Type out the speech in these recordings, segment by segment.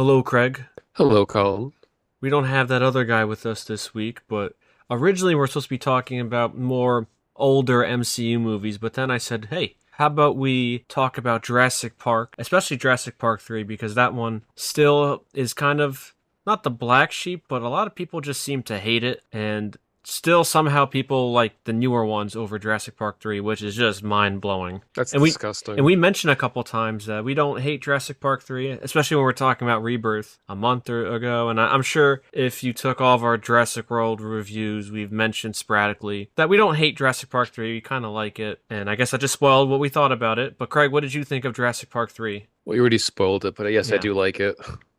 Hello, Craig. Hello, Colin. We don't have that other guy with us this week, but originally we're supposed to be talking about more older MCU movies, but then I said, hey, how about we talk about Jurassic Park, especially Jurassic Park 3, because that one still is kind of not the black sheep, but a lot of people just seem to hate it, and still somehow people like the newer ones over Jurassic Park 3, which is just mind-blowing. That's And we and disgusting. we mentioned a couple times that we don't hate Jurassic Park 3, especially when we're talking about Rebirth a month or ago. And I'm sure if you took all of our Jurassic World reviews, we've mentioned sporadically that we don't hate Jurassic Park 3. We kind of like it. And I guess I just spoiled what we thought about it. But Craig, what did you think of Jurassic Park 3? Well, you already spoiled it, but yes, I Yeah. do like it.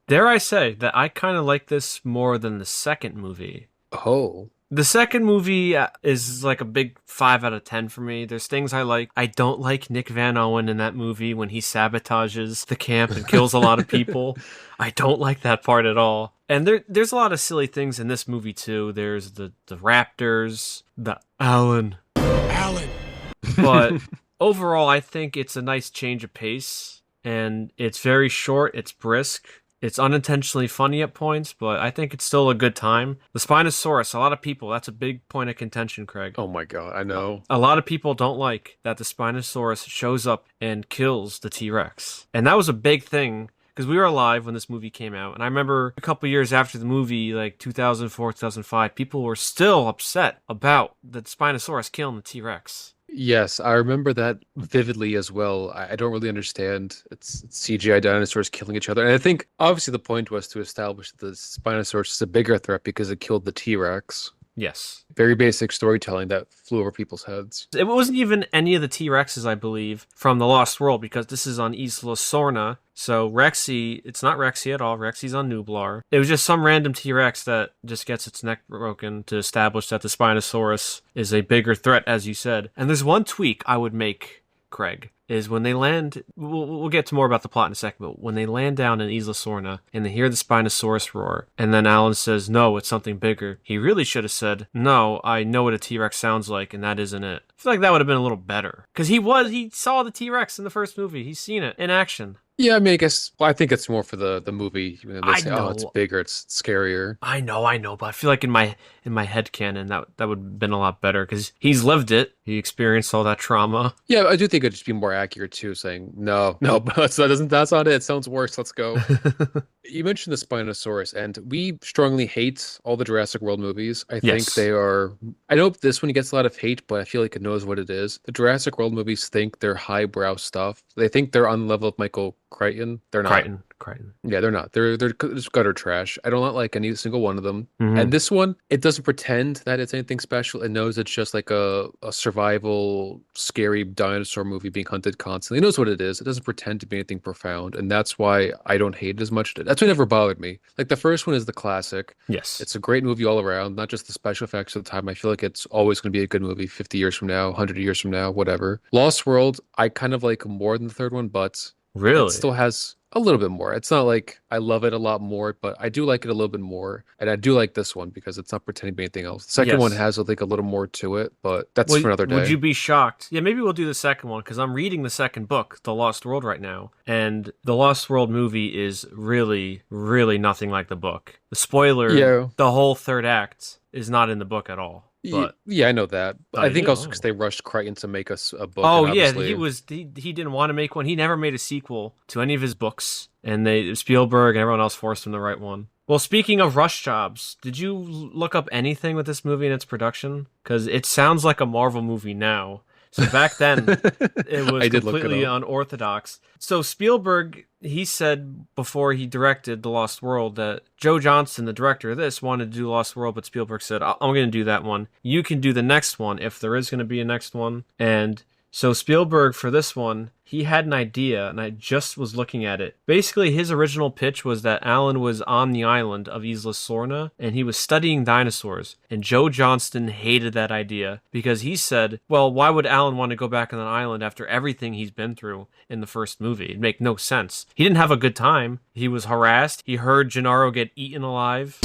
Dare I say that I kind of like this more than the second movie. Oh, The second movie is like a big 5 out of 10 for me. There's things I like. I don't like Nick Van Owen in that movie when he sabotages the camp and kills a lot of people. I don't like that part at all. And there's a lot of silly things in this movie too. There's the raptors, the Alan. Alan. But overall, I think it's a nice change of pace. And it's very short, it's brisk. It's unintentionally funny at points, but I think it's still a good time. The Spinosaurus, a lot of people, that's a big point of contention, Craig. oh my God, I know. A lot of people don't like that the Spinosaurus shows up and kills the T-Rex. And that was a big thing, because we were alive when this movie came out. And I remember a couple years after the movie, like 2004, 2005, people were still upset about the Spinosaurus killing the T-Rex. Yes, I remember that vividly as well. I don't really understand. It's CGI dinosaurs killing each other. And I think obviously the point was to establish that the Spinosaurus is a bigger threat because it killed the T-Rex. Yes. Very basic storytelling that flew over people's heads. It wasn't even any of the T-Rexes, I believe, from the Lost World, because this is on Isla Sorna. So Rexy, it's not Rexy at all. Rexy's on Nublar. It was just some random T-Rex that just gets its neck broken to establish that the Spinosaurus is a bigger threat, as you said. And there's one tweak I would make, Craig, is when they land, we'll get to more about the plot in a second, but when they land down in Isla Sorna and they hear the Spinosaurus roar, and then Alan says, no, it's something bigger, he really should have said, no, I know what a T-Rex sounds like, and that isn't it. I feel like that would have been a little better. Because he saw the T-Rex in the first movie. He's seen it in action. Yeah, I mean, I think it's more for the movie. They I say, oh, know. it's bigger, it's scarier. I know, but I feel like in my headcanon that would have been a lot better because he's lived it. He experienced all that trauma. Yeah, I do think it'd just be more accurate too, saying no, but that's not it. It sounds worse. Let's go. You mentioned the Spinosaurus, and we strongly hate all the Jurassic World movies. I think Yes. they are. I know this one gets a lot of hate, but I feel like it knows what it is. The Jurassic World movies think they're highbrow stuff. They think they're on the level of Michael Crichton. They're not. Crichton. Yeah, they're not. They're just gutter trash. I don't like any single one of them. Mhm. And this one, it doesn't pretend that it's anything special. It knows it's just like a survival, scary dinosaur movie being hunted constantly. It knows what it is. It doesn't pretend to be anything profound. And that's why I don't hate it as much. That's what never bothered me. Like the first one is the classic. Yes. It's a great movie all around, not just the special effects of the time. I feel like it's always going to be a good movie 50 years from now, 100 years from now, whatever. Lost World, I kind of like more than the third one, but it Really? still has a little bit more. It's not like I love it a lot more, but I do like it a little bit more. And I do like this one because it's not pretending to be anything else. The second one Yes. has, I think, a little more to it, but that's Well, for another would day. you be shocked? Yeah, maybe we'll do the second one because I'm reading the second book, The Lost World, right now. And the Lost World movie is really, really nothing like the book. The spoiler, Yeah. the whole third act is not in the book at all. But Yeah, I know that. Oh, I you think do? also because they rushed Crichton to make us a book. oh and yeah, obviously- he didn't want to make one. He never made a sequel to any of his books, and Spielberg and everyone else forced him to write one. Well, speaking of rush jobs, did you look up anything with this movie and its production? Because it sounds like a Marvel movie now. So back then, it was I did look it completely up. unorthodox. So Spielberg, he said before he directed The Lost World that Joe Johnston, the director of this, wanted to do Lost World, but Spielberg said, I'm going to do that one. You can do the next one if there is going to be a next one. And so Spielberg, for this one, he had an idea, and I just was looking at it. Basically, his original pitch was that Alan was on the island of Isla Sorna, and he was studying dinosaurs. And Joe Johnston hated that idea because he said, well, why would Alan want to go back on an island after everything he's been through in the first movie? It'd make no sense. He didn't have a good time. He was harassed. He heard Gennaro get eaten alive.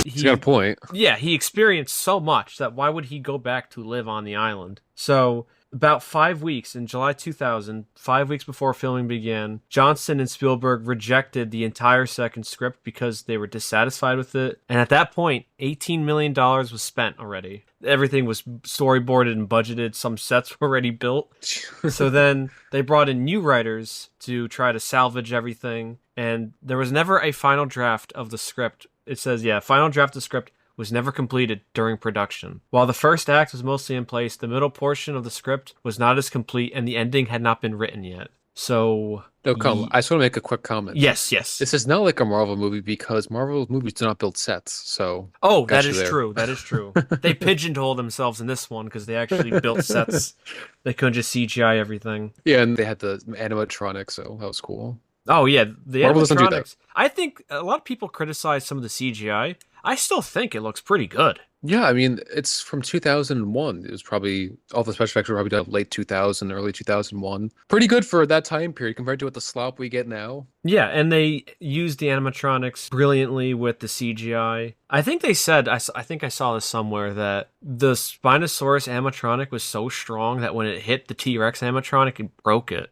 He's got a point. Yeah, he experienced so much that why would he go back to live on the island? So About 5 weeks in July 2000, 5 weeks before filming began, Johnson and Spielberg rejected the entire second script because they were dissatisfied with it. And at that point, $18 million was spent already. Everything was storyboarded and budgeted. Some sets were already built. So then they brought in new writers to try to salvage everything. And there was never a final draft of the script. It says, yeah, final draft of the script was never completed during production. While the first act was mostly in place, the middle portion of the script was not as complete and the ending had not been written yet. So, No, come. I just want to make a quick comment. yes, yes. This is not like a Marvel movie because Marvel movies do not build sets. So, Oh, that got you is there. true. That is true. They pigeonholed themselves in this one because they actually built sets. They couldn't just CGI everything. Yeah, and they had the animatronics, so that was cool. Oh, yeah, the Marvel doesn't do that. animatronics. I think a lot of people criticize some of the CGI. I still think it looks pretty good. Yeah, I mean, it's from 2001. It was probably all the special effects were probably done late 2000, early 2001. Pretty good for that time period compared to what the slop we get now. Yeah, and they used the animatronics brilliantly with the CGI. I think they said, I think I saw this somewhere, that the Spinosaurus animatronic was so strong that when it hit the T-Rex animatronic, it broke it.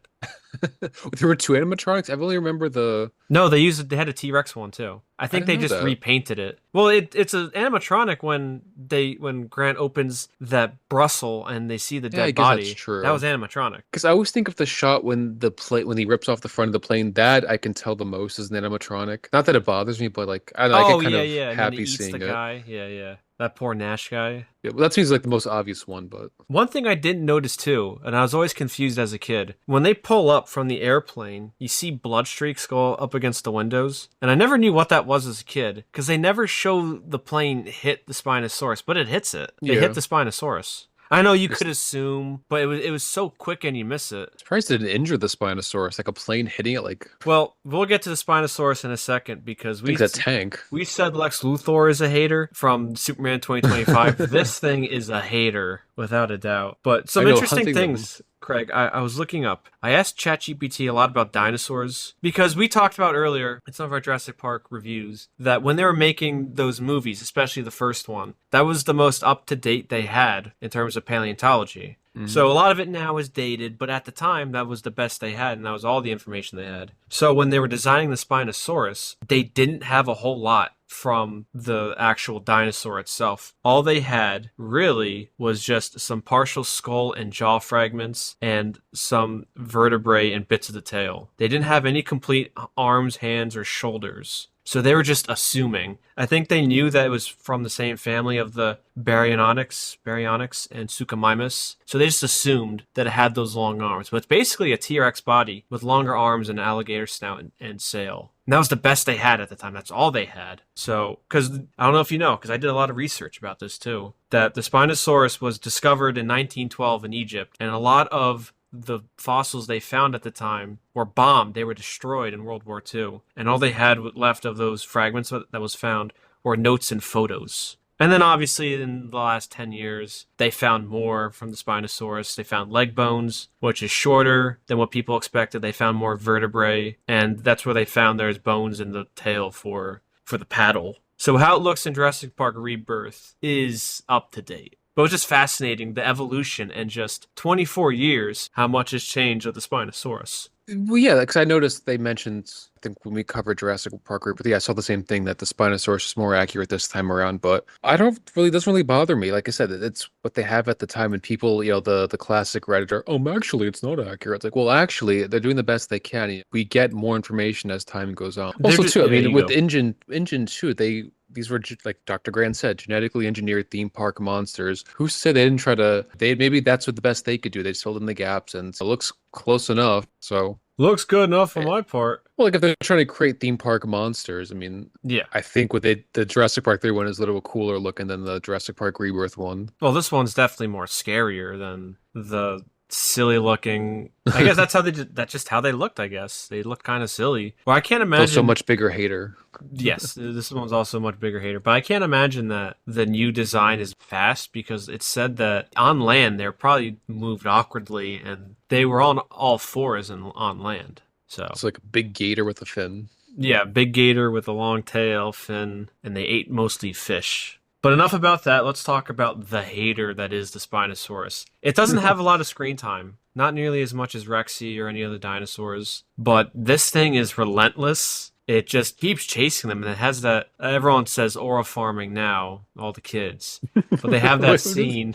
There were two animatronics. I only remember the. No, they had a T-Rex one too. I I think didn't they know just that. repainted it. Well, it's an animatronic when Grant opens that Brussels and they see the Yeah, I dead guess that's body. That true. was animatronic. Because I always think of the shot when the plane when he rips off the front of the plane. That I can tell the most is an animatronic. Not that it bothers me, but like I don't know, I get Oh kind yeah, of yeah, and then he happy eats the seeing it. guy. Yeah, yeah. That poor Nash guy. Yeah, well, that seems like the most obvious one, but One thing I didn't notice too, and I was always confused as a kid, when they pull up from the airplane, you see blood streaks go up against the windows, and I never knew what that was as a kid, because they never show the plane hit the Spinosaurus, but it hits it. They hit yeah. the Spinosaurus. I know you It's could assume, but it was so quick and you miss it. surprised it didn't injure the Spinosaurus, like a plane hitting it. Like I Well, we'll get to the Spinosaurus in a second because think it's a tank. we said Lex Luthor is a hater from Superman 2025. This thing is a hater, without a doubt. But I some know interesting hunting them. things, Craig, I was looking up. I asked ChatGPT a lot about dinosaurs because we talked about earlier in some of our Jurassic Park reviews that when they were making those movies, especially the first one, that was the most up to date they had in terms of paleontology. Mhm. So a lot of it now is dated, but at the time that was the best they had, and that was all the information they had. So when they were designing the Spinosaurus, they didn't have a whole lot from the actual dinosaur itself. All they had really was just some partial skull and jaw fragments and some vertebrae and bits of the tail. They didn't have any complete arms, hands, or shoulders. So they were just assuming. I think they knew that it was from the same family of the Baryonyx and Suchomimus. So they just assumed that it had those long arms. But it's basically a T-Rex body with longer arms and alligator snout and sail. And that was the best they had at the time. That's all they had. So, because I don't know if you know, because I did a lot of research about this too, that the Spinosaurus was discovered in 1912 in Egypt, and a lot of the fossils they found at the time were bombed. They were destroyed in World War II. And all they had left of those fragments that was found were notes and photos. And then obviously in the last 10 years, they found more from the Spinosaurus. They found leg bones, which is shorter than what people expected. They found more vertebrae, and that's where they found there's bones in the tail for the paddle. So how it looks in Jurassic Park Rebirth is up to date. But it was just fascinating, the evolution in just 24 years, how much has changed with the Spinosaurus. Well, yeah, because I noticed they mentioned, I think when we covered Jurassic Park, but yeah, I saw the same thing that the Spinosaurus is more accurate this time around. But I don't really, doesn't really bother me. Like I said, it's what they have at the time, and people, the classic Redditor, actually, it's not accurate. It's like, well, actually, they're doing the best they can. We get more information as time goes on. They're Also, just, too, I yeah, there mean, you with go. Engine 2, these were like Dr. Grant said, genetically engineered theme park monsters. Who said they didn't try to? They maybe that's what the best they could do. They just filled in the gaps, and so it looks close enough. So. Looks good enough for eh, my part. well, like if they're trying to create theme park monsters, I mean, Yeah. I think the Jurassic Park 3 one is a little cooler looking than the Jurassic Park Rebirth one. Well, this one's definitely more scarier than the silly looking. I guess that's just how they looked, I guess. They looked kind of silly. Well, I can't Also, imagine. much bigger hater. Yes, this one's also a much bigger hater, but I can't imagine that the new design is fast because it said that on land they're probably moved awkwardly and they were on all fours on land. So It's like a big gator with a fin. yeah, big gator with a long tail, fin, and they ate mostly fish. But enough about that. Let's talk about the hater that is the Spinosaurus. It doesn't have a lot of screen time, not nearly as much as Rexy or any other dinosaurs, but this thing is relentless. It just keeps chasing them, and it has that. Everyone says aura farming now, all the kids, but they have that What is- scene.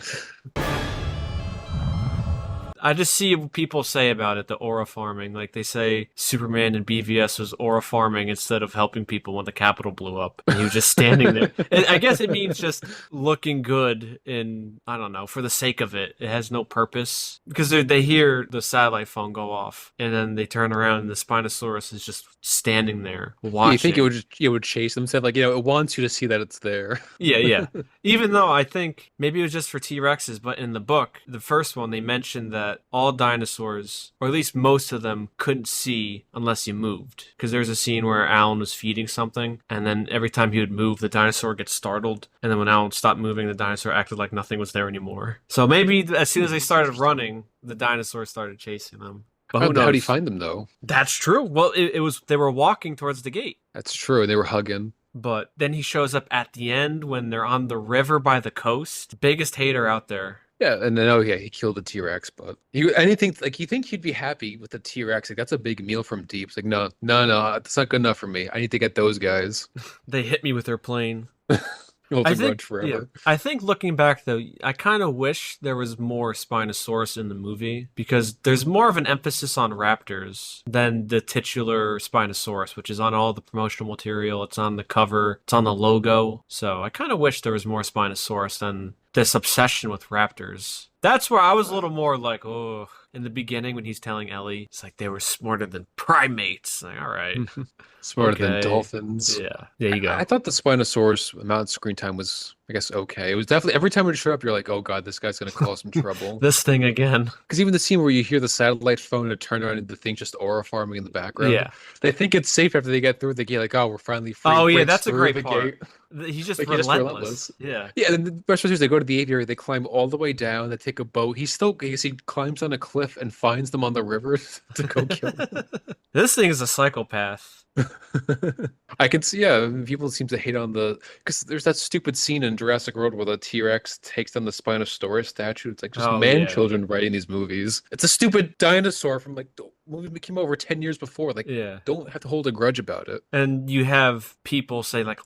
I just see what people say about it, the aura farming. Like they say Superman in BVS was aura farming instead of helping people when the Capitol blew up. And he was just standing there. And I guess it means just looking good in, I don't know, for the sake of it. It has no purpose. Because they hear the satellite phone go off, and then they turn around and the Spinosaurus is just standing there Yeah, you think watching. it would chase them? Said like it wants you to see that it's there. Yeah, yeah. Even though I think maybe it was just for T-Rexes, but in the book, the first one, they mentioned that all dinosaurs, or at least most of them, couldn't see unless you moved. Because there's a scene where Alan was feeding something, and then every time he would move, the dinosaur gets startled. And then when Alan stopped moving, the dinosaur acted like nothing was there anymore. So maybe as soon as they started running, the dinosaur started chasing them. But who How do you knows? find them though? That's true. Well, it was they were walking towards the gate. That's true. They were hugging. But then he shows up at the end when they're on the river by the coast. Biggest hater out there. Yeah, and then oh yeah, he killed the T-Rex, but anything like you think he'd be happy with the T-Rex? Like that's a big meal from deep. It's like no, that's not good enough for me. I need to get those guys. They hit me with their plane. Hold I a think, grudge yeah. forever. I think looking back though, I kind of wish there was more Spinosaurus in the movie because there's more of an emphasis on raptors than the titular Spinosaurus, which is on all the promotional material. It's on the cover. It's on the logo. So I kind of wish there was more Spinosaurus than this obsession with raptors. That's where I was a little more like, oh, in the beginning when he's telling Ellie, it's like they were smarter than primates. Like, all right, Smarter than okay, dolphins. yeah, there you I go. thought the Spinosaurus amount of screen time was, I guess, okay. It was definitely every time it showed up, you're like, oh God, this guy's gonna cause some trouble. This thing again. Because even the scene where you hear the satellite phone and it turned around and the thing just aura farming in the background, Yeah. they think it's safe after they get through the gate. Like, oh, we're finally free. Oh yeah, Breaks that's a through great the part. gate. He's just Like, he's just relentless. relentless. Yeah. Yeah, and then the best part is they go to the aviary, they climb all the way down, they take a boat. I guess he climbs on a cliff and finds them on the river to go kill them. This thing is a psychopath. I can see, yeah, people seem to hate on because there's that stupid scene in Jurassic World where the T-Rex takes down the Spinosaurus statue. It's like just Oh man yeah. children writing these movies. It's a stupid dinosaur from like the movie that came over 10 years before. Like, Yeah. don't have to hold a grudge about it. And you have people say like,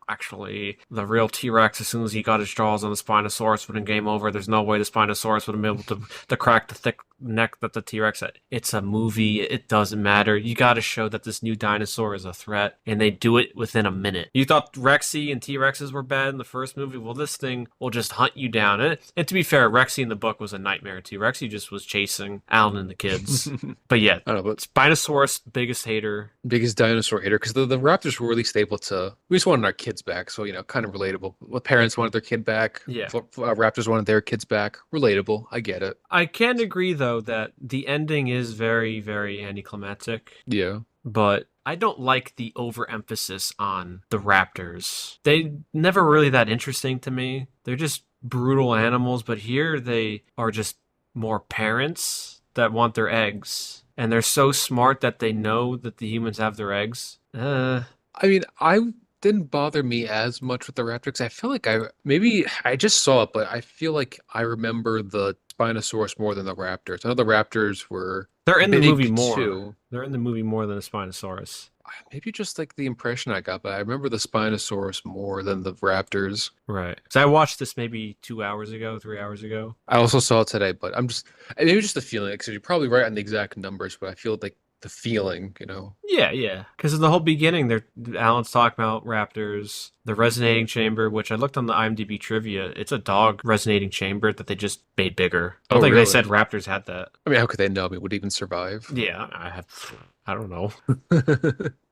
actually, the real T-Rex, as soon as he got his jaws on the Spinosaurus, would have been game over. There's no way the Spinosaurus would have been able to crack the thick neck that the T-Rex had. It's a movie. It doesn't matter. You got to show that this new dinosaur is a threat, and they do it within a minute. You thought Rexy and T-Rexes were bad in the first movie? Well, this thing will just hunt you down. And to be fair, Rexy in the book was a nightmare too. Rexy just was chasing Alan and the kids. But yeah, I don't know, but Spinosaurus, biggest hater. biggest dinosaur hater because the Raptors were at least able to. We just wanted our kids back, so kind of relatable. The parents wanted their kid back. Yeah. Raptors wanted their kids back. Relatable. I get it. I can agree though that the ending is very, very anticlimactic, Yeah. but I don't like the overemphasis on the raptors. They never really that interesting to me. They're just brutal animals, but here they are just more parents that want their eggs. And they're so smart that they know that the humans have their eggs. I mean, I didn't bother me as much with the Raptors. I feel like I just saw it, but I feel like I remember the Spinosaurus more than the Raptors. I know the Raptors were They're in the big movie more. too. They're in the movie more than a Spinosaurus. Maybe just like the impression I got, but I remember the Spinosaurus more than the Raptors. Right. So I watched this maybe 2 hours ago, 3 hours ago. I also saw it today, but maybe just the feeling, because you're probably right on the exact numbers, but I feel like the feeling. Yeah, yeah. Because in the whole beginning, Alan's talking about raptors, the resonating chamber, which I looked on the IMDb trivia. It's a dog resonating chamber that they just made bigger. I don't Oh, think they really? said raptors had that. I mean, how could they know? I mean, would it even survive? Yeah, I don't know.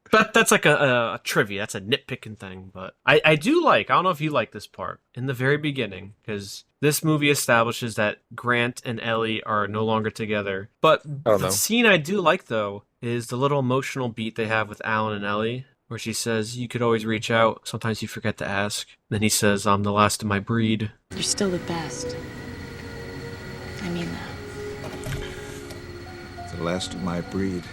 But that's like a trivia. That's a nitpicking thing. But I I don't know if you like this part in the very beginning, because this movie establishes that Grant and Ellie are no longer together. But I don't the know. scene I do like, though, is the little emotional beat they have with Alan and Ellie, where she says, "You could always reach out. Sometimes you forget to ask." Then he says, "I'm the last of my breed." You're still the best. I mean that. The last of my breed.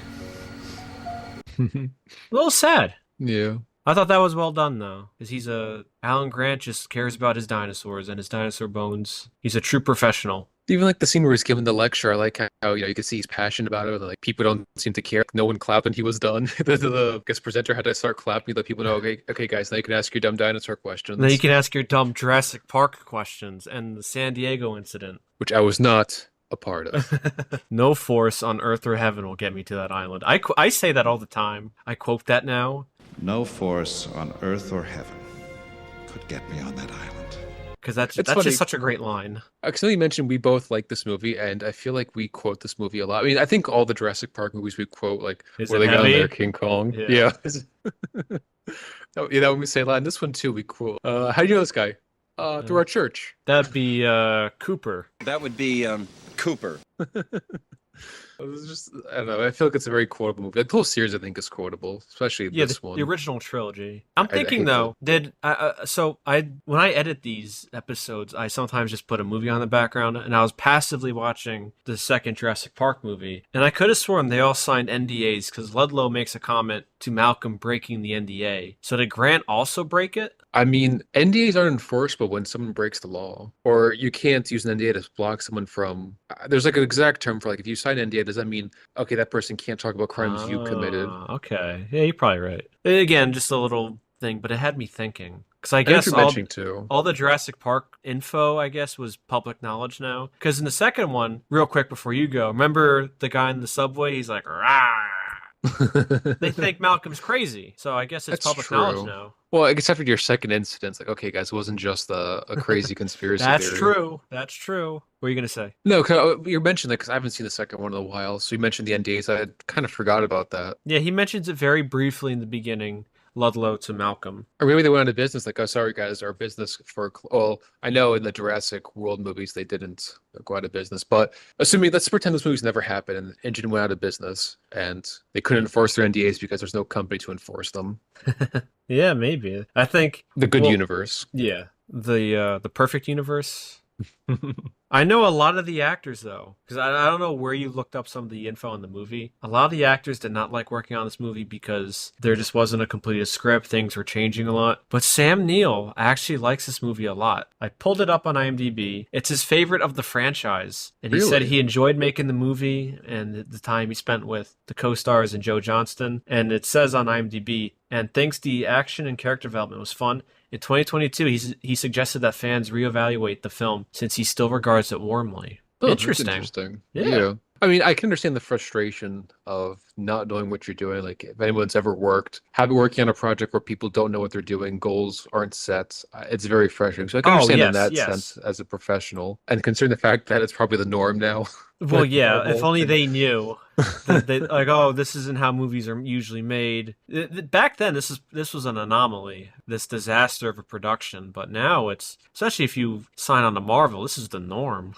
A little sad. Yeah. I thought that was well done though, because Alan Grant just cares about his dinosaurs and his dinosaur bones. He's a true professional. Even like the scene where he's giving the lecture, I like how you can see he's passionate about it. Like people don't seem to care. No one clapped when he was done. The guest presenter had to start clapping to let people know, okay, guys, now you can ask your dumb dinosaur Now you questions, can ask your dumb Jurassic Park questions and the San Diego incident. which I was not a part of. No force on earth or heaven will get me to that island. I say that all the time. I quote that now. No force on earth or heaven could get me on that island. Because that's It's funny. just such a great line. Actually, you mentioned we both like this movie, and I feel like we quote this movie a lot. I mean, I think all the Jurassic Park movies we quote, like, Is where it they got heavy? there, King Kong. Yeah. Yeah. When we say a lot. And this one, too, we quote. How do you know this guy? Through our church. That'd be Cooper. That would be Cooper. It was just, I don't know. I feel like it's a very quotable movie. Like, the whole series, I think, is quotable, especially Yeah, this one. the original trilogy. I'm I thinking hate though, when I edit these episodes, I sometimes just put a movie on the background, and I was passively watching the second Jurassic Park movie, and I could have sworn they all signed NDAs because Ludlow makes a comment to Malcolm breaking the NDA. So did Grant also break it? I mean, NDAs aren't enforceable when someone breaks the law, or you can't use an NDA to block someone from. There's like an exact term for like if you sign an NDA, does that mean okay that person can't talk about crimes you committed? Okay, yeah, you're probably right. Again, just a little thing, but it had me thinking because I I know what guess you're mentioning too. all the Jurassic Park info, I guess, was public knowledge now. Because in the second one, real quick before you go, remember the guy in the subway? He's like, rah. They think Malcolm's crazy, so I guess it's That's public true. knowledge now. Well, except for your second incident, it's like, okay, guys, it wasn't just a crazy conspiracy That's theory. true. That's true. What are you gonna say? No, 'cause, you mentioned that because I haven't seen the second one in a while. So you mentioned the NDAs. I had kind of forgot about that. Yeah, he mentions it very briefly in the beginning. Ludlow to Malcolm. Or maybe they went out of business. Like, oh, sorry, guys, our business for. Well, I know in the Jurassic World movies they didn't go out of business, but assuming let's pretend those movies never happened and Engine went out of business and they couldn't enforce their NDAs because there's no company to enforce them. Yeah, maybe. I think The good well, universe. Yeah, the perfect universe. I know a lot of the actors though, because I don't know where you looked up some of the info on the movie. A lot of the actors did not like working on this movie because there just wasn't a completed script. Things were changing a lot. But Sam Neill actually likes this movie a lot. I pulled it up on IMDb. It's his favorite of the franchise, and he said Really? he enjoyed making the movie and the time he spent with the co-stars and Joe Johnston. And it says on IMDb, and thinks the action and character development was fun. In 2022, he suggested that fans reevaluate the film since he still regards it warmly. Oh, that's Interesting. Yeah. Yeah. I mean, I can understand the frustration of not knowing what you're doing. Like, if anyone's ever working on a project where people don't know what they're doing, goals aren't set, it's very frustrating. So I can Oh, understand in yes, that yes. sense as a professional. And considering the fact that it's probably the norm now. Well, Like, yeah, normal. if only they knew that they like, oh, this isn't how movies are usually made. Back then, this was an anomaly, this disaster of a production. But now it's, especially if you sign on to Marvel, this is the norm.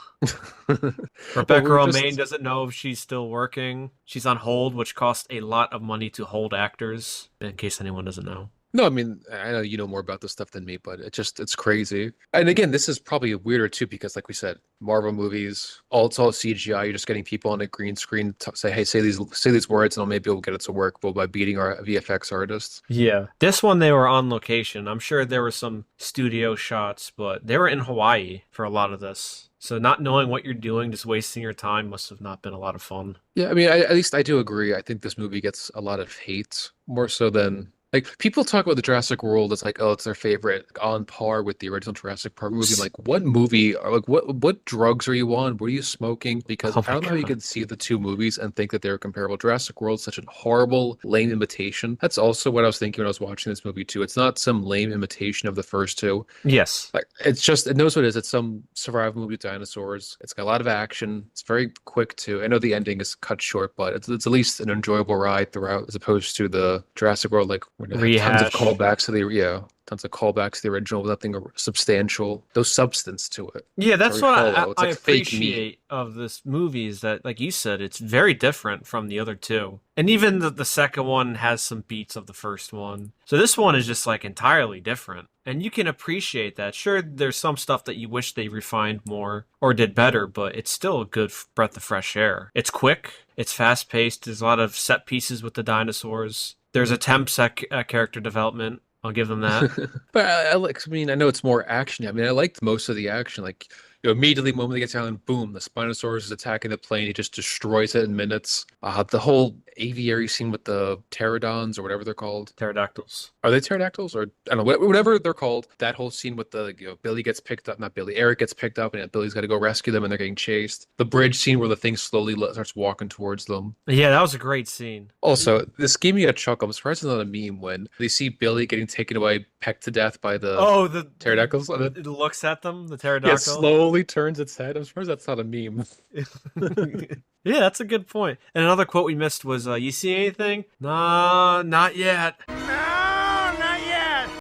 Rebecca Well, we're just- Romaine doesn't know if she's still working. She's on hold, which costs a lot of money to hold actors, in case anyone doesn't know. No, I mean, I know you know more about this stuff than me, but it's crazy. And again, this is probably weirder too, because like we said, Marvel movies, it's all CGI. You're just getting people on a green screen to say, hey, say these words, and maybe we'll get it to work. Well, by beating our VFX artists. Yeah. This one, they were on location. I'm sure there were some studio shots, but they were in Hawaii for a lot of this. So not knowing what you're doing, just wasting your time must have not been a lot of fun. Yeah, I mean, at least I do agree. I think this movie gets a lot of hate, more so than like people talk about the Jurassic World as like, oh, it's their favorite, like, on par with the original Jurassic Park movie. I'm like, what movie or like what drugs are you on? What are you smoking? Because Oh I my don't know how you God. can see the two movies and think that they're comparable. Jurassic World is such a horrible, lame imitation. That's also what I was thinking when I was watching this movie too. It's not some lame imitation of the first two. Yes. Like it's just it knows what it is. It's some survival movie with dinosaurs. It's got a lot of action. It's very quick too. I know the ending is cut short, but it's at least an enjoyable ride throughout, as opposed to the Jurassic World like where they have tons of Rehash. callbacks to tons of callbacks to the original, but nothing substantial, no substance to it. Yeah, that's Very what hollow. It's I like fake meat. appreciate of this movie is that, like you said, it's very different from the other two. And even the second one has some beats of the first one. So this one is just like entirely different. And you can appreciate that. Sure, there's some stuff that you wish they refined more or did better, but it's still a good breath of fresh air. It's quick, it's fast paced, there's a lot of set pieces with the dinosaurs. There's attempts at character development. I'll give them that. But I like. I mean, I know it's more action. I mean, I liked most of the action. Like, immediately, the moment they get down, boom, the Spinosaurus is attacking the plane. He just destroys it in minutes. The whole aviary scene with the pterodons or whatever they're called. Pterodactyls. Are they pterodactyls or I don't know, whatever they're called? That whole scene with the Billy gets picked up, not Billy, Eric gets picked up, and Billy's got to go rescue them, and they're getting chased. The bridge scene where the thing slowly starts walking towards them. Yeah, that was a great scene. Also, this gave me a chuckle. I'm surprised it's not a meme when they see Billy getting taken away, pecked to death by the pterodactyls. And it looks at them, the yeah, pterodactyl. slowly turns its head. I'm surprised that's not a meme. Yeah, that's a good point. And another quote we missed was, "You see anything? Nah, not yet."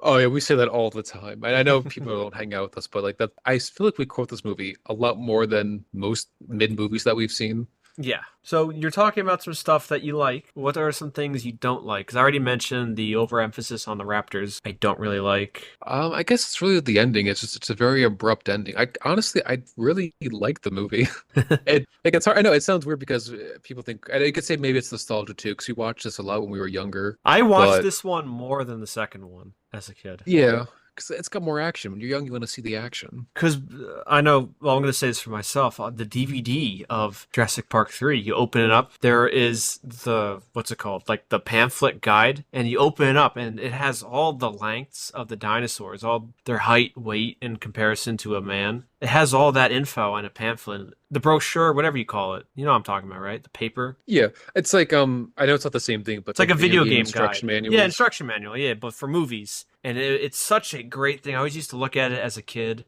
Oh yeah, we say that all the time. And I know people don't hang out with us, but like that, I feel like we quote this movie a lot more than most mid movies that we've seen. Yeah. So you're talking about some stuff that you like. What are some things you don't like? Because I already mentioned the overemphasis on the raptors. I don't really like. I guess it's really the ending. It's a very abrupt ending. I really like the movie. It's hard. I know it sounds weird because people think, and I could say maybe it's nostalgia too, because we watched this a lot when we were younger. I watched But this one more than the second one as a kid. yeah, because it's got more action. When you're young, you want to see the action. Because I know, well, I'm going to say this for myself. The DVD of Jurassic Park 3, you open it up, there is what's it called? Like the pamphlet guide, and you open it up, and it has all the lengths of the dinosaurs, all their height, weight in comparison to a man. It has all that info in a pamphlet. The brochure, whatever you call it. You know what I'm talking about, right? The paper. Yeah, it's like I know it's not the same thing, but It's like a video game instruction guide. manual. Yeah, instruction manual. Yeah, but for movies. And it's such a great thing. I always used to look at it as a kid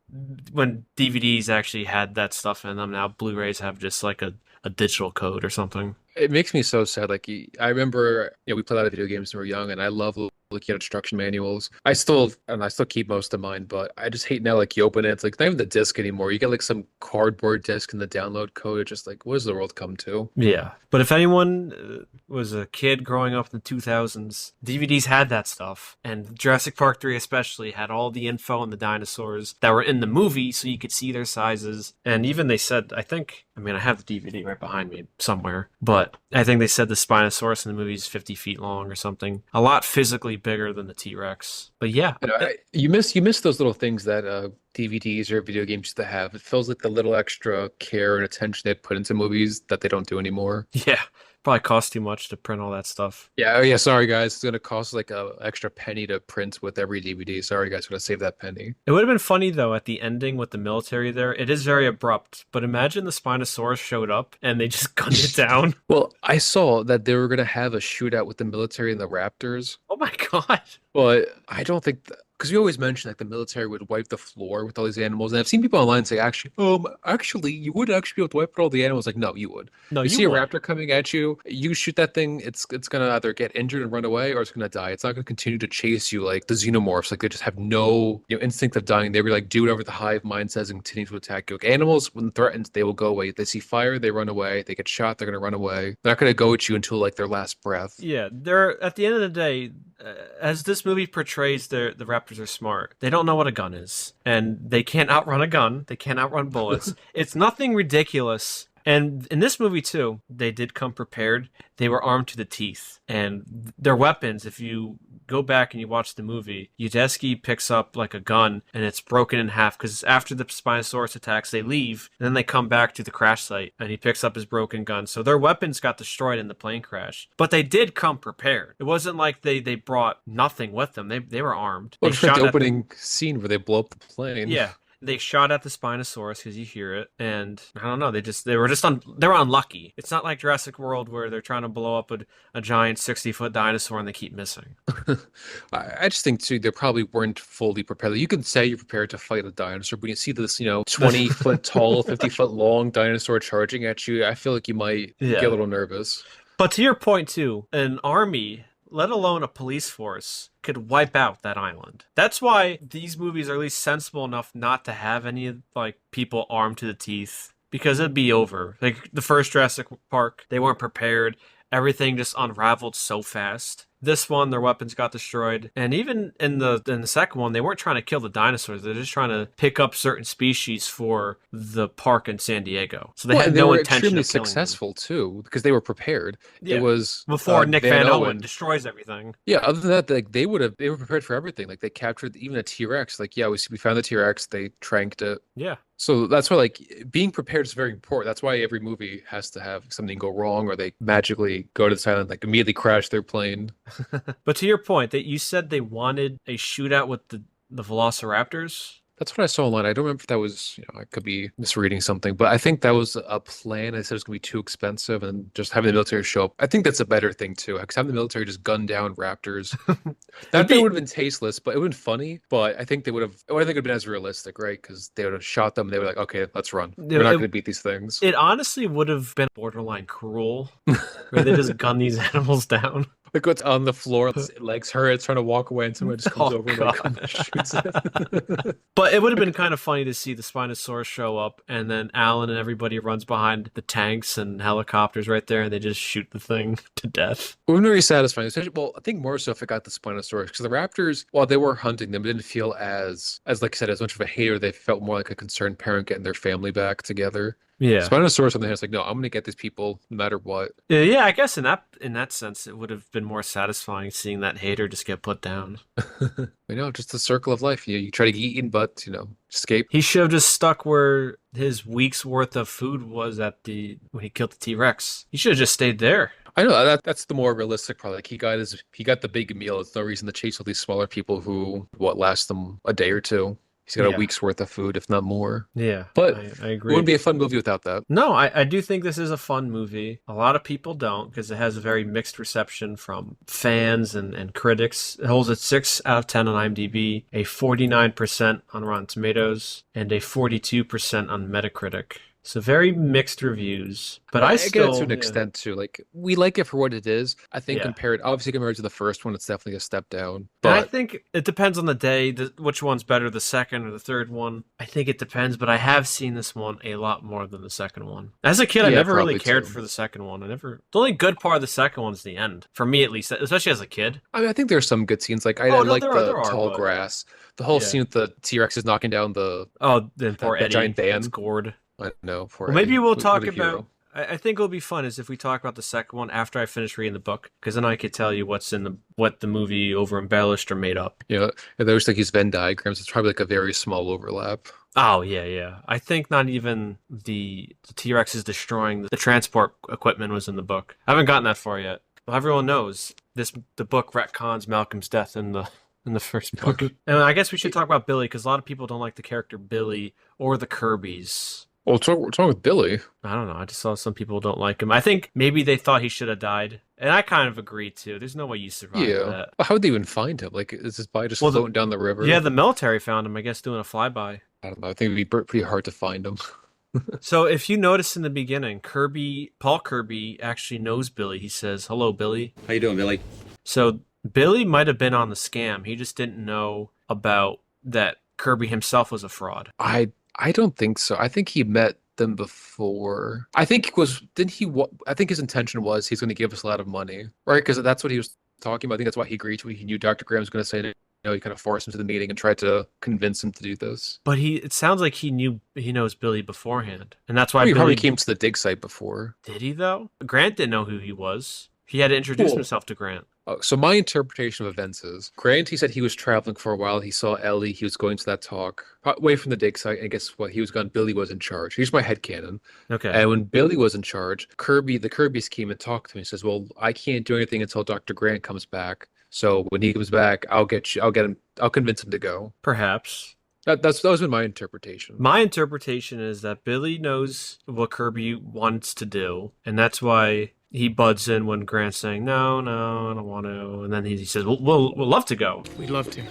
when DVDs actually had that stuff in them. Now Blu-rays have just like a digital code or something. It makes me so sad. Like I remember, we played a lot of video games when we were young, and I love looking at instruction manuals. I still keep most of mine, but I just hate now. Like you open it, it's like not even the disc anymore. You get like some cardboard disc in the download code. It's just like, what does the world come to? Yeah, but if anyone was a kid growing up in the 2000s, DVDs had that stuff, and Jurassic Park 3 especially had all the info on the dinosaurs that were in the movie, so you could see their sizes. And even they said, I have the DVD right behind me somewhere, but I think they said the Spinosaurus in the movie is 50 feet long or something. A lot physically bigger than the T-Rex. But yeah. You miss those little things that DVDs or video games used to have. It feels like the little extra care and attention they put into movies that they don't do anymore. Yeah. Probably cost too much to print all that stuff. Yeah, oh yeah, sorry guys. It's gonna cost like a extra penny to print with every DVD. Sorry guys, gonna save that penny. It would have been funny though at the ending with the military there. It is very abrupt, but imagine the Spinosaurus showed up and they just gunned it down. Well, I saw that they were gonna have a shootout with the military and the Raptors. Oh my god. But I don't think because we always mention like the military would wipe the floor with all these animals, and I've seen people online say, actually, you would actually be able to wipe out all the animals. Like, no, you would. No, you you see would. a raptor coming at you, you shoot that thing, it's gonna either get injured and run away, or it's gonna die. It's not gonna continue to chase you like the xenomorphs. Like they just have no instinct of dying. They were like do whatever the hive mind says and continue to attack you. Like animals, when threatened, they will go away. They see fire, they run away. They get shot, they're gonna run away. They're not gonna go at you until like their last breath. Yeah, they're at the end of the day, as this movie portrays, the Raptors are smart. They don't know what a gun is, and they can't outrun a gun. They can't outrun bullets. It's nothing ridiculous. And in this movie, too, they did come prepared. They were armed to the teeth. And their weapons, if you go back and you watch the movie, Udesky picks up like a gun and it's broken in half because after the Spinosaurus attacks, they leave and then they come back to the crash site and he picks up his broken gun. So their weapons got destroyed in the plane crash. But they did come prepared. It wasn't like they brought nothing with them. They were armed. Well, They it's like shot the at opening scene where they blow up the plane. Yeah. They shot at the Spinosaurus because you hear it, and I don't know. They were unlucky. It's not like Jurassic World where they're trying to blow up a giant 60-foot dinosaur and they keep missing. I just think too they probably weren't fully prepared. You can say you're prepared to fight a dinosaur, but when you see this 20-foot tall, 50-foot long dinosaur charging at you, I feel like you might get a little nervous. But to your point too, an army, let alone a police force, could wipe out that island. That's why these movies are at least sensible enough not to have any like people armed to the teeth, because it'd be over. Like the first Jurassic Park, they weren't prepared. Everything just unraveled so fast. This one, their weapons got destroyed, and even in the second one, they weren't trying to kill the dinosaurs. They're just trying to pick up certain species for the park in San Diego. So they Well, had and they no were intention extremely of killing them. successful too, because they were prepared. Yeah. It was Before Nick Van Owen Owen. destroys everything. Yeah, other than that, like they were prepared for everything. Like they captured even a T-Rex. Like, yeah, we found the T-Rex, they tranked it. Yeah. So that's why like being prepared is very important. That's why every movie has to have something go wrong or they magically go to the island, like immediately crash their plane. But to your point, that you said they wanted a shootout with the Velociraptors. That's what I saw online. I don't remember if that was, I could be misreading something, but I think that was a plan. I said it was going to be too expensive and just having the military show up. I think that's a better thing too, because having the military just gun down raptors. That thing would have been tasteless, but it would have been funny. But I think they would have, I think it would have been as realistic, right? Because they would have shot them. They were like, okay, let's run. We're not going to beat these things. It honestly would have been borderline cruel, where they just gun these animals down. Like what's on the floor, its legs hurt, it's trying to walk away, and someone just comes over and like, shoots it. But it would have been kind of funny to see the Spinosaurus show up, and then Alan and everybody runs behind the tanks and helicopters right there, and they just shoot the thing to death. It was very satisfying. Especially, well, I think more so if it got the Spinosaurus, because the raptors, while they were hunting them, it didn't feel as like I said, as much of a hater. They felt more like a concerned parent getting their family back together. Yeah. Spinosaurus on the hand is like, no, I'm going to get these people no matter what. Yeah, I guess in that sense, it would have been more satisfying seeing that hater just get put down. Just the circle of life. You try to get eaten, but escape. He should have just stuck where his week's worth of food was when he killed the T-Rex. He should have just stayed there. I know that's the more realistic part. Like he got the big meal. It's no reason to chase all these smaller people who last them a day or two. He's got a week's worth of food, if not more. Yeah, but I agree. It wouldn't be a fun movie without that. No, I do think this is a fun movie. A lot of people don't, because it has a very mixed reception from fans and critics. It holds a 6 out of 10 on IMDb, a 49% on Rotten Tomatoes, and a 42% on Metacritic. So very mixed reviews, but I get it to an extent too. Like we like it for what it is. I think compared to the first one, it's definitely a step down. But I think it depends on the day, which one's better, the second or the third one. I think it depends, but I have seen this one a lot more than the second one. As a kid, I never really cared for the second one. The only good part of the second one is the end, for me at least, especially as a kid. I mean, I think there's some good scenes. Like I like the tall grass, the whole scene with the T-Rex is knocking down the poor Eddie, giant van. It's gored. I know. Well, maybe we'll talk about. I think it'll be fun is if we talk about the second one after I finish reading the book, because then I could tell you what the movie over embellished or made up. Yeah, there's like these Venn diagrams. It's probably like a very small overlap. Oh yeah. I think not even the T-Rex is destroying the transport equipment was in the book. I haven't gotten that far yet. Well, everyone knows the book retcons Malcolm's death in the first book. And I guess we should talk about Billy, because a lot of people don't like the character Billy or the Kirbys. Well, what's wrong with Billy? I don't know. I just saw some people don't like him. I think maybe they thought he should have died. And I kind of agree, too. There's no way you survive that. Well, how would they even find him? Like, is his body just floating down the river? Yeah, the military found him, I guess, doing a flyby. I don't know. I think it'd be pretty hard to find him. So if you notice in the beginning, Paul Kirby actually knows Billy. He says, "Hello, Billy." How you doing, Billy? So Billy might have been on the scam. He just didn't know about that Kirby himself was a fraud. I don't think so. I think he met them before. I think I think his intention was he's going to give us a lot of money, right? Because that's what he was talking about. I think that's why he agreed to it. He knew Dr. Graham was going to say, he kind of forced him to the meeting and tried to convince him to do this. But it sounds like he knows Billy beforehand, and that's why he Billy probably came to the dig site before. Did he though? Grant didn't know who he was. He had to introduce himself to Grant. So my interpretation of events is, Grant, he said he was traveling for a while. He saw Ellie. He was going to that talk away from the dig site. And guess what? He was gone. Billy was in charge. Here's my headcanon. Okay. And when Billy was in charge, the Kirbys came and talked to him. He says, well, I can't do anything until Dr. Grant comes back. So when he comes back, I'll get him. I'll convince him to go. Perhaps. That was been my interpretation. My interpretation is that Billy knows what Kirby wants to do, and that's why he buds in when Grant's saying, no, I don't want to. And then he says, we'll love to go. We'd love to.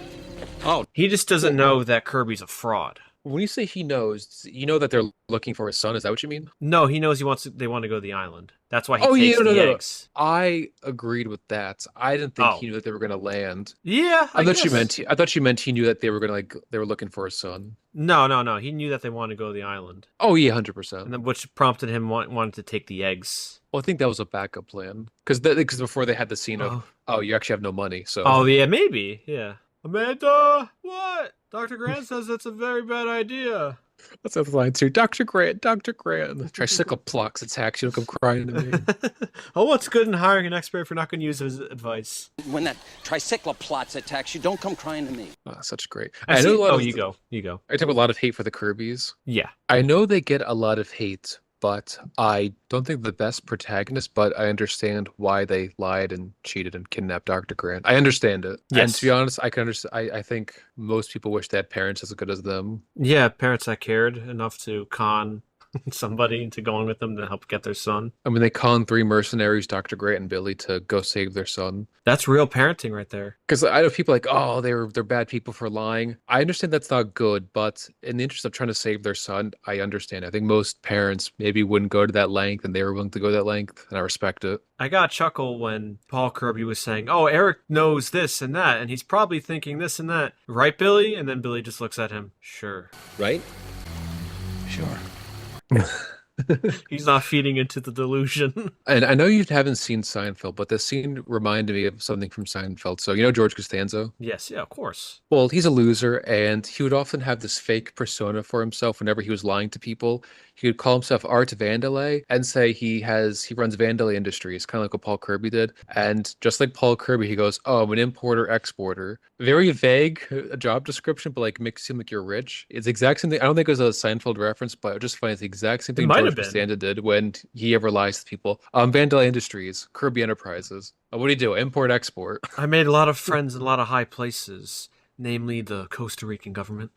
Oh, he just doesn't know that Kirby's a fraud. When you say he knows, you know that they're looking for his son. Is that what you mean? No, he knows they want to go to the island. That's why he Oh yeah, takes no, the no, no. eggs. I agreed with that. I didn't think Oh, he knew that they were going to land. yeah, I guess. I thought you meant he knew that they were going to they were looking for a son. No, no, no. He knew that they wanted to go to the island, Oh yeah, and 100%. then which prompted him wanting to take the eggs. Well, I think that was a backup plan because before they had the scene of, Oh, oh, you actually have no money, so oh yeah, maybe. Yeah. Amanda, what? Dr. Grant says that's a very bad idea. that's the line too. Dr. Grant, Dr. Grant, tricycle plucks attacks. You don't come crying to me. Oh, what's good in hiring an expert if you're not going to use his advice? When that tricycloplots attacks you, don't come crying to me. Oh, such great. I I know see. a lot Oh, of. you go. You go. I talk a lot of hate for the Kirby's. Yeah. I know they get a lot of hate, but I don't think the best protagonist, but I understand why they lied and cheated and kidnapped Dr. Grant. I understand it. And Yes. to be honest, I can understand. I think most people wish they had parents as good as them. Yeah, parents that cared enough to con somebody into going with them to help get their son. I mean, they conned three mercenaries, Dr. Grant and Billy, to go save their son. That's real parenting right there. Because I know people like, oh, they're bad people for lying. I understand that's not good, but in the interest of trying to save their son, I understand. I think most parents maybe wouldn't go to that length, and they were willing to go that length, and I respect it. I got a chuckle when Paul Kirby was saying, "Oh, Eric knows this and that, and he's probably thinking this and that, right, Billy?" And then Billy just looks at him. Sure. Right? Sure. He's not feeding into the delusion. And I know you haven't seen Seinfeld, but this scene reminded me of something from Seinfeld. So, you know George Costanza? Yes, yeah, of course. Well, he's a loser, and he would often have this fake persona for himself whenever he was lying to people. He would call himself Art Vandelay and say he runs Vandelay Industries, kind of like what Paul Kirby did. And just like Paul Kirby, he goes, "Oh, I'm an importer exporter." Very vague job description, but like makes it seem like you're rich. It's the exact same thing. I don't think it was a Seinfeld reference, but I just find it's the exact same thing might George have been. Costanza did when he ever lies to people. Vandelay Industries, Kirby Enterprises. What do you do? Import export. I made a lot of friends in a lot of high places, namely the Costa Rican government.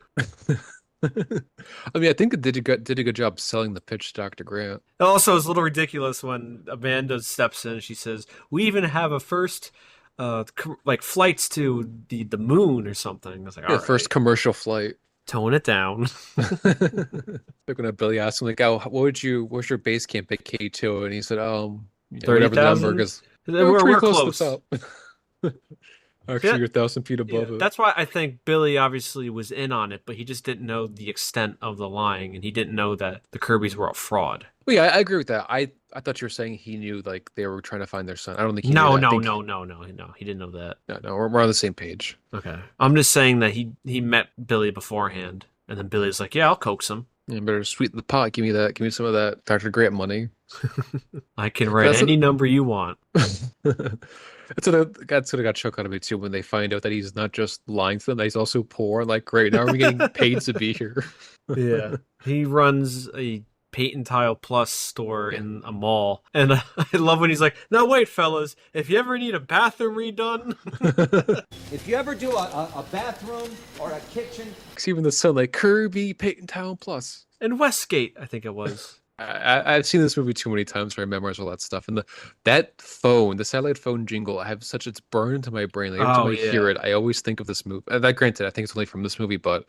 I mean, I think it did a good job selling the pitch to Dr. Grant. Also, it's a little ridiculous when Amanda steps in and she says, "We even have a first, like flights to the moon or something." I was like, Yeah, "All first right, commercial flight. tone it down." They're gonna Billy asked him like, "Oh, what's your base camp at K2?" And he said, yeah, Thirty whatever the number thousand. is. We're close. To the top." Actually, Yeah. you're 1,000 feet above Yeah, it. that's why I think Billy obviously was in on it, but he just didn't know the extent of the lying, and he didn't know that the Kirbys were a fraud. Well, yeah, I agree with that. I thought you were saying he knew like they were trying to find their son. I don't think he No, knew that. I no, think, no. He didn't know that. no. We're on the same page. Okay, I'm just saying that he met Billy beforehand, and then Billy's like, "Yeah, I'll coax him. You better sweeten the pot. Give me that. Give me some of that Dr. Grant money. I can write any number you want." That's what got shook out of me too when they find out that he's not just lying to them, that he's also poor. Like, great, now we're getting paid to be here. Yeah, he runs a Patent Tile Plus store in a mall, and I love when he's like, "No, wait, fellas, if you ever need a bathroom redone." If you ever do a bathroom or a kitchen, Because even the son, like Kirby, Peyton Town Plus. And Westgate, I think it was. I've seen this movie too many times for I memorize all that stuff. And that phone, the satellite phone jingle, it's burned into my brain. Like every time I hear it, I always think of this movie. That granted, I think it's only from this movie, but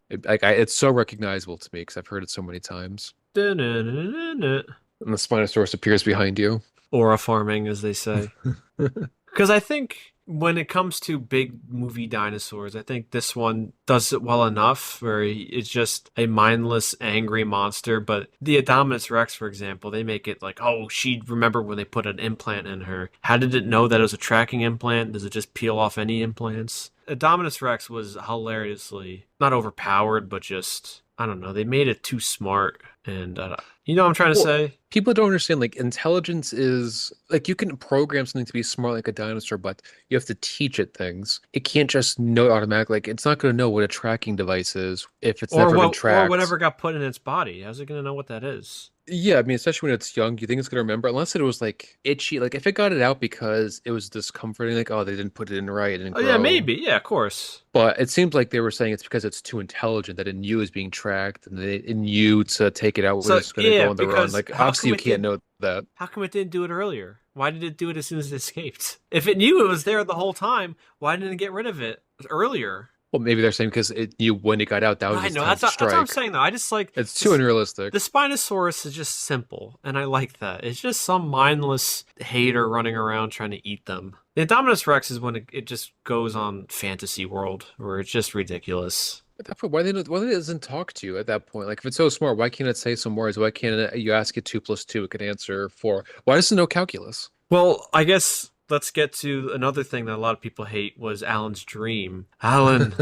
it's so recognizable to me because I've heard it so many times. Da-na-na-na-na. And the Spinosaurus appears behind you. Aura farming, as they say. Because I think when it comes to big movie dinosaurs, I think this one does it well enough where it's just a mindless, angry monster. But the Indominus Rex, for example, they make it like, oh, she'd remember when they put an implant in her. How did it know that it was a tracking implant? Does it just peel off any implants? Indominus Rex was hilariously not overpowered, but just, I don't know, they made it too smart. And you know what I'm trying to say? People don't understand, like, intelligence is, like, you can program something to be smart like a dinosaur, but you have to teach it things. It can't just know it automatically. Like, it's not going to know what a tracking device is if it's never been tracked. Or whatever got put in its body. How's it going to know what that is? Yeah, I mean, especially when it's young, you think it's going to remember, unless it was, like, itchy. Like, if it got it out because it was discomforting, like, oh, they didn't put it in right, it didn't grow. Yeah, maybe. Yeah, of course. But it seems like they were saying it's because it's too intelligent that it knew it was being tracked, and it knew to take it out when it's going to go on the run. Like, obviously you can't know that. How come it didn't do it earlier? Why did it do it as soon as it escaped? If it knew it was there the whole time, why didn't it get rid of it earlier? Well, maybe they're saying because it knew when it got out, that was I its know time to that's what I'm strike. saying though. I just like It's too unrealistic. the Spinosaurus is just simple, and I like that. It's just some mindless hater running around trying to eat them. The Indominus Rex is when it just goes on fantasy world where it's just ridiculous. At that point, why it doesn't talk to you at that point? Like if it's so smart, why can't it say some words? Why can't you ask it 2 + 2? It can answer 4. Why does it know calculus? Well, I guess let's get to another thing that a lot of people hate was Alan's dream. Alan.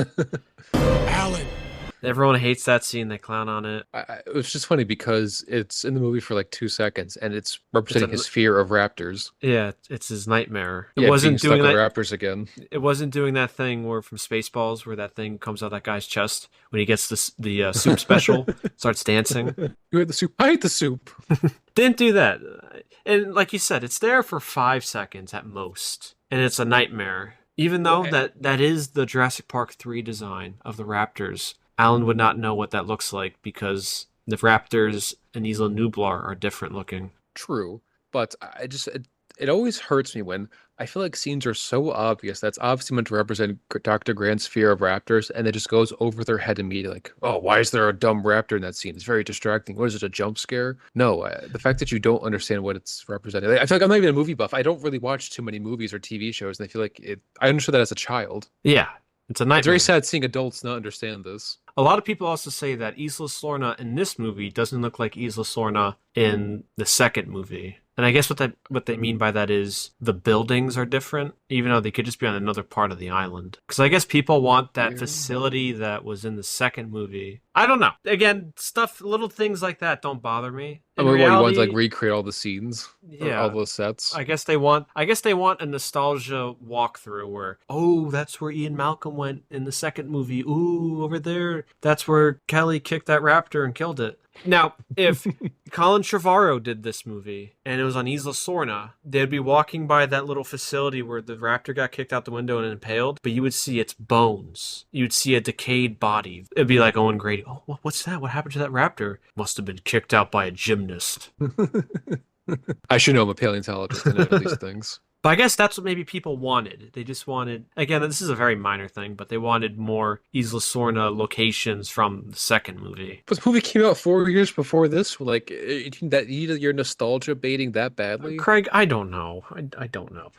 Alan. Everyone hates that scene. They clown on it. It was just funny because it's in the movie for like 2 seconds, and it's representing his fear of raptors. Yeah, it's his nightmare. It Yeah, wasn't being doing stuck that. with raptors again. It wasn't doing that thing where from Spaceballs where that thing comes out that guy's chest when he gets the soup special, starts dancing. You had the soup. I ate the soup. Didn't do that. And like you said, it's there for 5 seconds at most, and it's a nightmare. Even though that is the Jurassic Park III design of the raptors, Alan would not know what that looks like because the raptors in Isla Nublar are different looking. True, but it always hurts me when I feel like scenes are so obvious that's obviously meant to represent Dr. Grant's fear of raptors, and it just goes over their head immediately. Like, oh, why is there a dumb raptor in that scene? It's very distracting. What is it, a jump scare? No, the fact that you don't understand what it's representing. Like, I feel like I'm not even a movie buff. I don't really watch too many movies or TV shows, and I feel like I understood that as a child. Yeah, it's a nightmare. It's very sad seeing adults not understand this. A lot of people also say that Isla Sorna in this movie doesn't look like Isla Sorna in the second movie. And I guess what they mean by that is the buildings are different, even though they could just be on another part of the island. Because I guess people want that facility that was in the second movie. I don't know. Again, little things like that don't bother me. I mean, you want to like recreate all the scenes, yeah, all those sets. I guess they want a nostalgia walkthrough where, oh, that's where Ian Malcolm went in the second movie. Ooh, over there, that's where Kelly kicked that raptor and killed it. Now, if Colin Trevorrow did this movie and it was on Isla Sorna, they'd be walking by that little facility where the raptor got kicked out the window and impaled, but you would see its bones. You'd see a decayed body. It'd be like Owen Grady. Oh, what's that? What happened to that raptor? Must have been kicked out by a gymnast. I should know I'm a paleontologist and know these things. But I guess that's what maybe people wanted. They just wanted, again, this is a very minor thing, but they wanted more Isla Sorna locations from the second movie. But the movie came out 4 years before this. Like, you're nostalgia baiting that badly? Craig, I don't know. I don't know.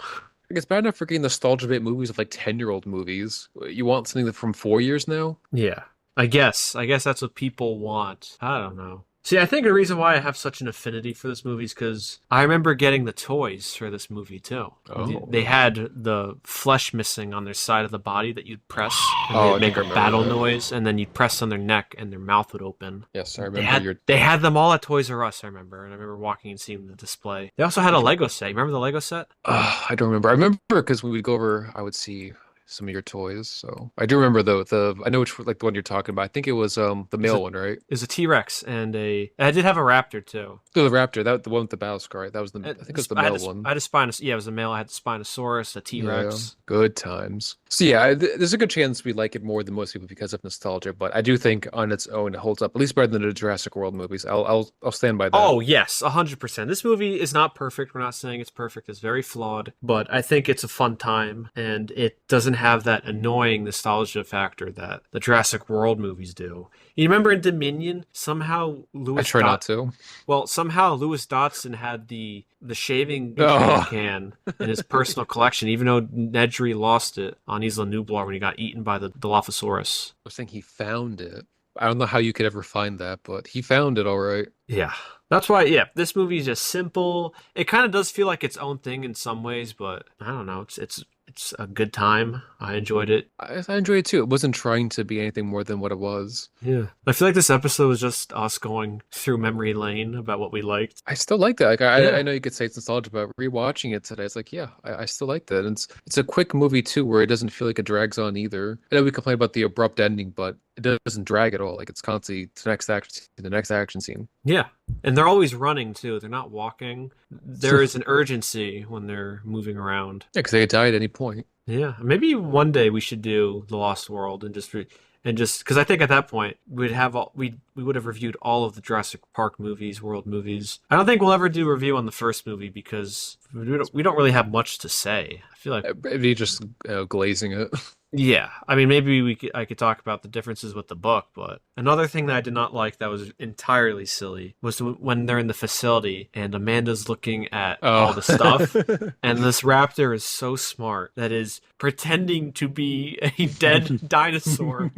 Like, it's bad enough for getting nostalgia bait movies of like 10-year-old movies. You want something from 4 years now? Yeah. I guess that's what people want. I don't know. See, I think the reason why I have such an affinity for this movie is because I remember getting the toys for this movie too. Oh. They had the flesh missing on their side of the body that you'd press and they'd make a battle noise, and then you'd press on their neck and their mouth would open. Yes, I remember. They had them all at Toys R Us, I remember, and I remember walking and seeing the display. They also had a Lego set. You remember the Lego set? I don't remember. I remember because when we'd go over, I would see some of your toys. So I do remember though I know which like the one you're talking about. I think it was the male one, right? It was a T-Rex and I did have a raptor too. Oh, the raptor, that the one with the battle scar, right? That was I think it was the male one. I had a Spinosaurus. Yeah, it was a male. I had the Spinosaurus, a T-Rex. Yeah, good times. So yeah, there's a good chance we like it more than most people because of nostalgia, but I do think on its own it holds up at least better than the Jurassic World movies. I'll stand by that. Oh yes, 100%. This movie is not perfect. We're not saying it's perfect. It's very flawed, but I think it's a fun time, and it doesn't have that annoying nostalgia factor that the Jurassic World movies do. You remember in Dominion, somehow I try not to. Well, somehow Lewis Dotson had the shaving can in his personal collection, even though Nedry lost it on Isla Nublar when he got eaten by the Dilophosaurus. I was thinking he found it. I don't know how you could ever find that, but he found it all right. Yeah. That's why, yeah, this movie is just simple. It kind of does feel like its own thing in some ways, but I don't know. It's a good time. I enjoyed it. I enjoyed it too. It wasn't trying to be anything more than what it was. Yeah. I feel like this episode was just us going through memory lane about what we liked. I still like that. Like I know you could say it's nostalgia, but rewatching it today, it's like, yeah, I still like that. And it's a quick movie too, where it doesn't feel like it drags on either. I know we complain about the abrupt ending, but it doesn't drag at all. Like it's constantly the next action scene. Yeah. And they're always running too. They're not walking. There is an urgency when they're moving around. Yeah, because they could die at any point. Yeah. Maybe one day we should do The Lost World and just because I think at that point we would have reviewed all of the Jurassic Park movies, world movies. I don't think we'll ever do a review on the first movie because we don't really have much to say. I feel like it'd be just glazing it. Yeah, I mean, maybe I could talk about the differences with the book, but another thing that I did not like that was entirely silly was when they're in the facility and Amanda's looking at all the stuff, Oh. and this raptor is so smart that is pretending to be a dead dinosaur,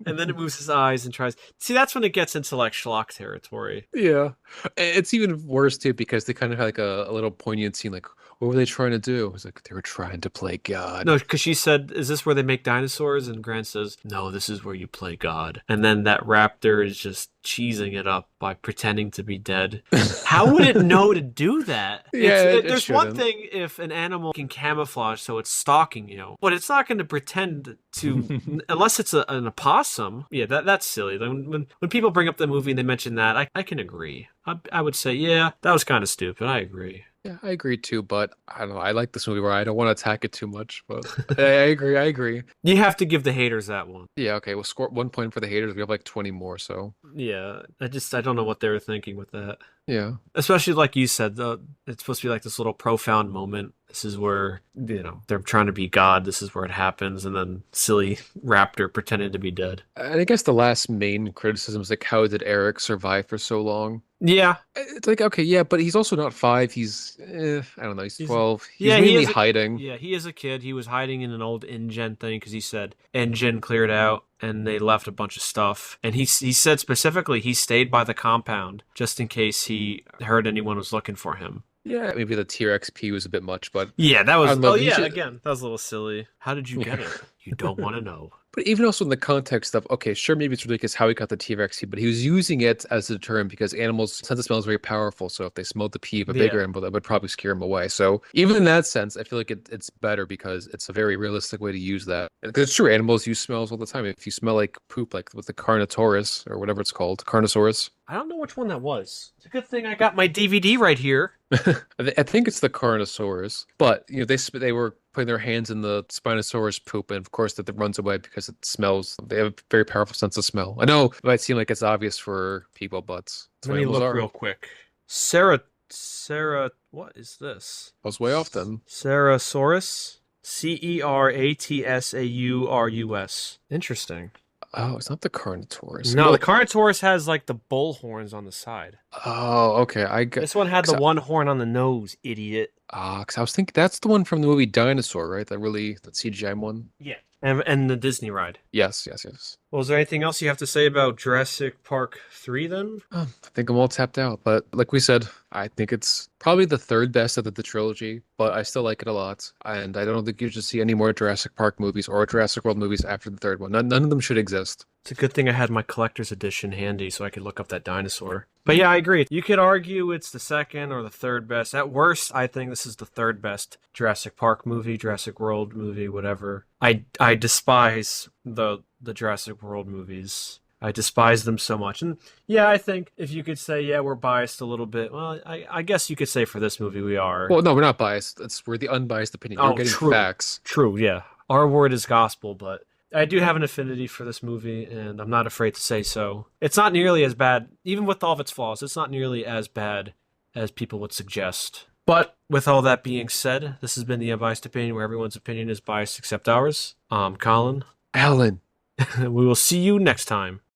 and then it moves his eyes and tries. See, that's when it gets into like schlock territory. Yeah. It's even worse too because they kind of had like a little poignant scene like what were they trying to do? It's like they were trying to play God. No, because she said, "Is this where they make dinosaurs?" And Grant says, "No, this is where you play God." And then that raptor is just cheesing it up by pretending to be dead. How would it know to do that? Yeah, it There's one shouldn't. thing if an animal can camouflage so it's stalking you, but it's not going to pretend to unless it's an opossum. Yeah, that's silly. When people bring up the movie and they mention that, I can agree. I would say, yeah, that was kind of stupid. I agree. Yeah, I agree too, but I don't know. I like this movie where I don't want to attack it too much, but I agree. I agree. You have to give the haters that one. Yeah, okay. We'll score 1 point for the haters. We have like 20 more, so Yeah, I don't know what they were thinking with that. yeah. Especially like you said, it's supposed to be like this little profound moment. This is where, they're trying to be God. This is where it happens. And then silly raptor pretending to be dead. And I guess the last main criticism is like, how did Eric survive for so long? Yeah. It's like, okay, yeah, but he's also not 5. He's, I don't know, he's He's 12. He's yeah, mainly hiding. Yeah, he is a kid. He was hiding in an old InGen thing because he said InGen cleared out and they left a bunch of stuff. And he said specifically he stayed by the compound just in case he heard anyone was looking for him. Yeah, maybe the tier XP was a bit much, but Yeah, that was. I don't know, Oh he yeah, should- again, that was a little silly. How did you get it? You don't want to know. But even also in the context of, okay, sure, maybe it's ridiculous how he got the T-Rex, but he was using it as a deterrent because animals' sense of smell is very powerful. So if they smelled the pee of a bigger Yeah. animal, that would probably scare him away. So even in that sense, I feel like it's better because it's a very realistic way to use that. Because it's true, animals use smells all the time. If you smell like poop, like with the Carnotaurus or whatever it's called, Carnosaurus. I don't know which one that was. It's a good thing I got my DVD right here. I think it's the Carnosaurus, but they were putting their hands in the Spinosaurus poop, and of course that runs away because it smells. They have a very powerful sense of smell. I know it might seem like it's obvious for people, but it's Let what me animals look are. real quick. What is this? I was way off then. Cerasaurus? Ceratsaurus. Interesting. Oh, it's not the Carnotaurus. No, Well, the Carnotaurus has like the bull horns on the side. oh, okay. I got. This one had the one horn on the nose, idiot. Because I was thinking that's the one from the movie Dinosaur, right? That CGI one. Yeah. And the Disney ride. Yes, yes, yes. Well, is there anything else you have to say about Jurassic Park 3 then? I think I'm all tapped out, but like we said, I think it's probably the third best of the trilogy, but I still like it a lot. And I don't think you should see any more Jurassic Park movies or Jurassic World movies after the third one. None of them should exist. It's a good thing I had my collector's edition handy so I could look up that dinosaur. But yeah, I agree. You could argue it's the second or the third best. At worst, I think this is the third best Jurassic Park movie, Jurassic World movie, whatever. I despise the Jurassic World movies. I despise them so much. And yeah, I think if you could say, yeah, we're biased a little bit, well, I guess you could say for this movie we are. Well, no, we're not biased. We're the unbiased opinion. We're getting true. facts. True, yeah. Our word is gospel, but I do have an affinity for this movie, and I'm not afraid to say so. It's not nearly as bad, even with all of its flaws, it's not nearly as bad as people would suggest. But with all that being said, this has been the Unbiased Opinion, where everyone's opinion is biased except ours. Colin. Alan. We will see you next time.